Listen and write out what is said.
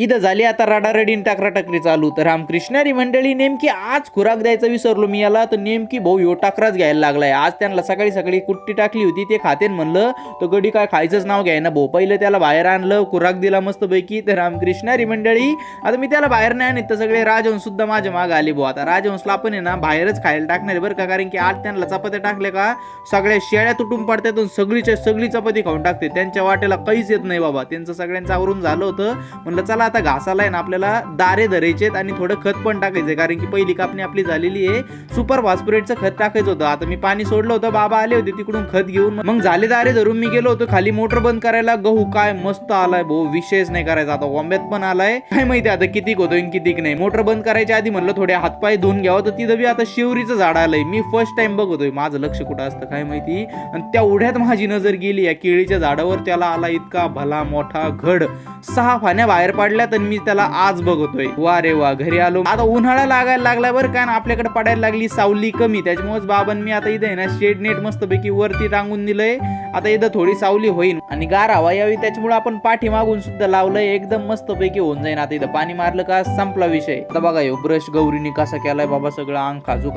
इथं झाली आता रडारडी टाकराटकरी चालू. तर रामकृष्णारी मंडळी नेमकी आज खुराक द्यायचं विसरलो मी याला, तर नेमकी भाऊ ह्यो टाकराच घ्यायला लागलाय. आज त्यांना सकाळी सकाळी कुट्टी टाकली होती ते खातेन म्हणलं, तर गडी काय खायचंच नाव घ्यायना भाऊ. पहिलं त्याला बाहेर आणलं, खुराक दिला मस्त पैकी. तर रामकृष्णारी मंडळी आता मी त्याला बाहेर नाही आणत, तर सगळे राजहंस सुद्धा माझ्या मागे आले भाऊ. आता राजहंसला आपण आहे ना बाहेरच खायला टाकणार बरं का, कारण की आज त्यांना चपात्या टाकल्या का सगळ्या शेळ्या तुटून पडतात आणि सगळीच्या सगळी चपाती खाऊन टाकते. त्यांच्या वाटेला काहीच येत नाही बाबा. त्यांचं सगळ्यांचं आवरून झालं होतं. म्हणलं चला आता घासाला आहे ना आपल्याला दारे धरायचेत आणि थोडं खत पण टाकायचंय, कारण की पहिली कापणी आपली झालेली आहे. सुपर फॉस्फरेटचं खत टाकायचं होतं. आता मी पाणी सोडलं होतं, बाबा आले होते तिकडून खत घेऊन. मग झाले दारे धरून मी गेलो होतो खाली मोटर बंद करायला. गहू काय मस्त आलाय भाऊ, विषयच नाही करायचा. आता वंब्यात पण आलाय, काय माहिती आता कितीक होतोय कितीक नाही. मोटर बंद करायच्या आधी म्हणलं थोडे हातपाय धुवून घ्यावं, तर तिथं बी आता शिवरीचं झाड आलंय. मी फर्स्ट टाइम बघतोय, माझं लक्ष कुठं असतं काय माहिती. आणि त्या उड्यात माझी नजर गेली या केळीच्या झाडावर. त्याला आला इतका भला मोठा घड, 6 फाण्या बाहेर पडल्यात आणि मी त्याला आज बघतोय. वा रे वा. घरी आलो आता उन्हाळा लागायला लागला बरं का, आपल्याकडे पडायला लागली सावली कमी. त्याच्यामुळेच बाबांनी मी आता इथे ना शेड नेट मस्त पैकी वरती टांगून दिलंय. आता इथं थोडी सावली होईल आणि गार हवा यावी, त्याच्यामुळे आपण पाठी मागून सुद्धा लावलंय. एकदम मस्त पैकी होऊन जाईल. आता इथं पाणी मारलं का संपला विषय. आता बघा ब्रश गौरीने कसा केलाय बाबा, सगळं अंग खाजू